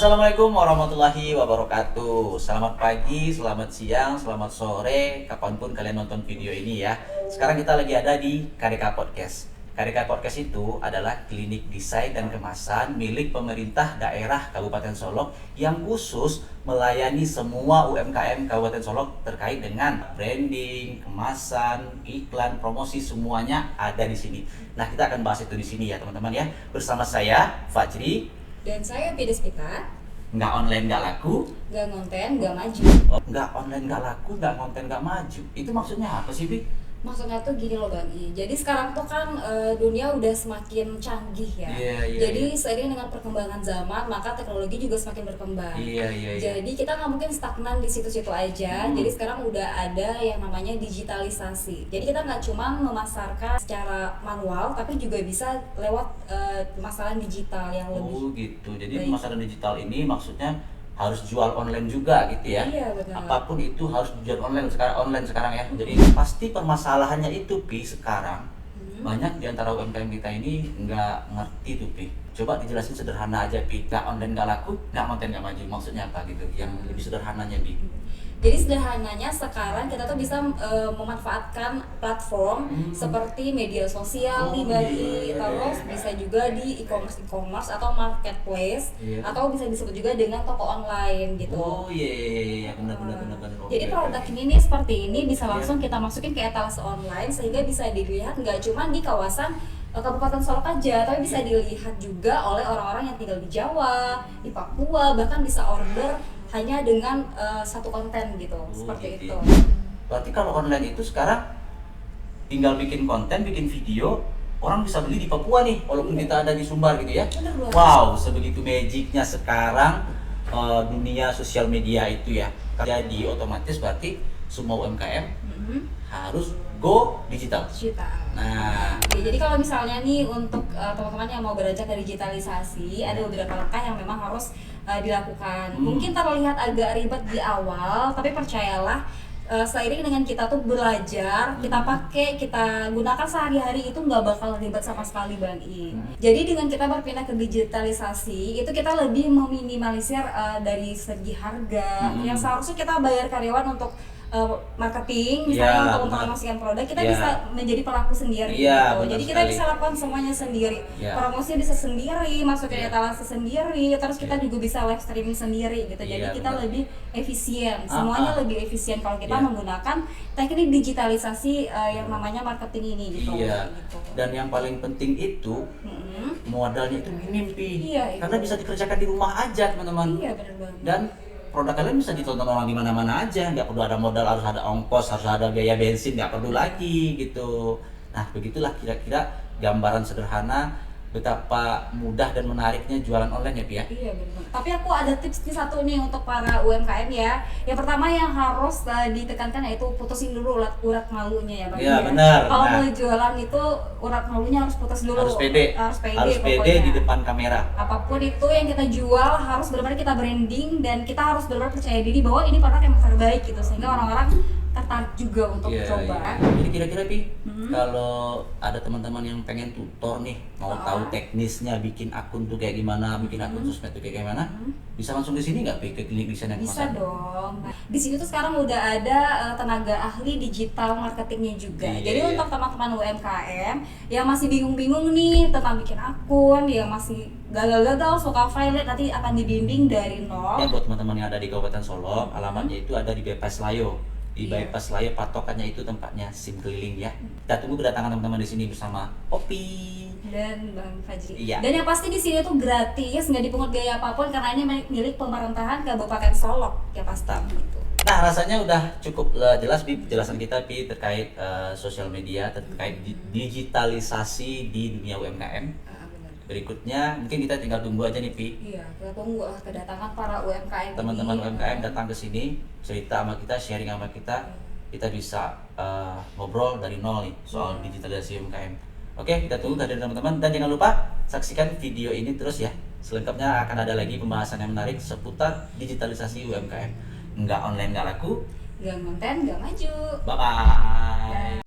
Assalamualaikum warahmatullahi wabarakatuh. Selamat pagi, selamat siang, selamat sore, kapanpun kalian nonton video ini ya. Sekarang kita lagi ada di KDK Podcast. KDK Podcast itu adalah klinik desain dan kemasan milik pemerintah daerah Kabupaten Solok yang khusus melayani semua UMKM Kabupaten Solok terkait dengan branding, kemasan, iklan, promosi, semuanya ada di sini. Nah, kita akan bahas itu di sini ya teman-teman ya. Bersama saya Fajri. Dan saya Pidespita. Nggak online nggak laku, Nggak konten, nggak maju. nggak online nggak laku, nggak konten nggak maju. Itu maksudnya apa sih, Bi? Maksudnya tuh gini loh Bang I. Jadi sekarang tuh kan dunia udah semakin canggih ya. Iya. Jadi seiring dengan perkembangan zaman, maka teknologi juga semakin berkembang. Iya. Jadi kita nggak mungkin stagnan di situ-situ aja. Jadi sekarang udah ada yang namanya digitalisasi. Jadi kita nggak cuma memasarkan secara manual, tapi juga bisa lewat pemasaran digital yang lebih. Oh gitu. Jadi baik. pemasaran digital ini maksudnya harus jual online juga gitu ya. Iya, benar. Apapun itu harus jual online sekarang ya. Jadi pasti permasalahannya itu, Pi, sekarang banyak di antara UMKM kita ini nggak ngerti tuh, Pi. Coba dijelasin sederhana aja, Pi. Nggak online nggak laku, nggak konten nggak maju. Maksudnya apa gitu? Yang lebih sederhananya, Pi. Jadi sederhananya sekarang kita tuh bisa memanfaatkan platform seperti media sosial di Bali, terus bisa juga di e-commerce atau marketplace, atau bisa disebut juga dengan toko online gitu. Oh iya, benar. Jadi produk ini nih seperti ini bisa langsung kita masukin ke etalase online sehingga bisa dilihat nggak cuma di kawasan Kabupaten Solok aja, tapi bisa dilihat juga oleh orang-orang yang tinggal di Jawa, di Papua, bahkan bisa order hanya dengan satu konten gitu, seperti gitu. itu. Berarti kalau online itu sekarang tinggal bikin konten, bikin video, orang bisa beli di Papua nih, walaupun kita ada di Sumbar gitu ya. Bener banget. Wow, sebegitu magicnya sekarang dunia sosial media itu ya. Jadi otomatis berarti semua UMKM harus go digital. Nah, Jadi kalau misalnya nih untuk teman-teman yang mau beranjak ke digitalisasi, ada beberapa langkah yang memang harus dilakukan. Mungkin terlihat agak ribet di awal, tapi percayalah seiring dengan kita tuh belajar, kita pakai, kita gunakan sehari-hari itu nggak bakal ribet sama sekali Bang I. Jadi dengan kita berpindah ke digitalisasi, itu kita lebih meminimalisir dari segi harga. Yang seharusnya kita bayar karyawan untuk marketing, misalnya untuk mempromosikan produk, kita bisa menjadi pelaku sendiri gitu. Jadi kita bisa lakukan semuanya sendiri. Promosinya bisa sendiri, masukin etalase sendiri, terus kita juga bisa live streaming sendiri gitu. Jadi kita lebih efisien, semuanya lebih efisien kalau kita menggunakan teknik digitalisasi yang namanya marketing ini gitu. Dan yang paling penting itu modalnya itu minim, Pi. Karena bisa dikerjakan di rumah aja, teman-teman. Iya, benar banget. Dan produk kalian bisa ditonton orang di mana-mana aja, nggak perlu ada modal, harus ada ongkos, harus ada biaya bensin, nggak perlu lagi gitu. Nah, begitulah kira-kira gambaran sederhana betapa mudah dan menariknya jualan online ya, Pi ya. Iya benar. Tapi aku ada tips nih satu nih untuk para UMKM ya. Yang pertama yang harus ditekankan yaitu putusin dulu urat malunya ya Bang. Iya benar. Kalau mau jualan itu urat malunya harus putus dulu. Harus pede. Harus pede di depan kamera. Apapun itu yang kita jual harus benar-benar kita branding dan kita harus benar-benar percaya diri bahwa ini produk yang terbaik gitu sehingga orang-orang tertarik juga untuk coba. Jadi kira-kira Pi, kalau ada teman-teman yang pengen tutor nih, mau tahu teknisnya bikin akun tuh kayak gimana, bikin akun sosmed tuh kayak gimana, bisa langsung di sini nggak Pi, ke klinik desain dan Bisa kemasan? dong. Di sini tuh sekarang udah ada tenaga ahli digital marketingnya juga. Jadi untuk teman-teman UMKM yang masih bingung-bingung nih tentang bikin akun, yang masih gagal-gagal suka file nanti akan dibimbing dari nol. Ya buat teman-teman yang ada di Kabupaten Solok, alamatnya itu ada di Bypass Layo. Di Bypass Layo patokannya itu tempatnya SIM keliling ya. Kita tunggu kedatangan teman-teman di sini bersama Opi dan Bang Fajri. Iya. Dan yang pasti di sini tuh gratis, nggak dipungut biaya apapun karena ini milik pemerintahan Kabupaten Solok ya pasti gitu. Nah, rasanya udah cukup jelas Pi penjelasan kita Pi terkait sosial media, terkait digitalisasi di dunia UMKM. Berikutnya mungkin kita tinggal tunggu aja nih Pi. Iya, kita tunggu kedatangan para UMKM. Teman-teman UMKM datang ke sini, cerita sama kita, sharing sama kita. Kita bisa ngobrol dari nol nih soal digitalisasi UMKM. Oke, kita tunggu kehadiran teman-teman dan jangan lupa saksikan video ini terus ya. Selengkapnya akan ada lagi pembahasan yang menarik seputar digitalisasi UMKM. Nggak online nggak laku, Nggak konten, nggak maju. bye bye.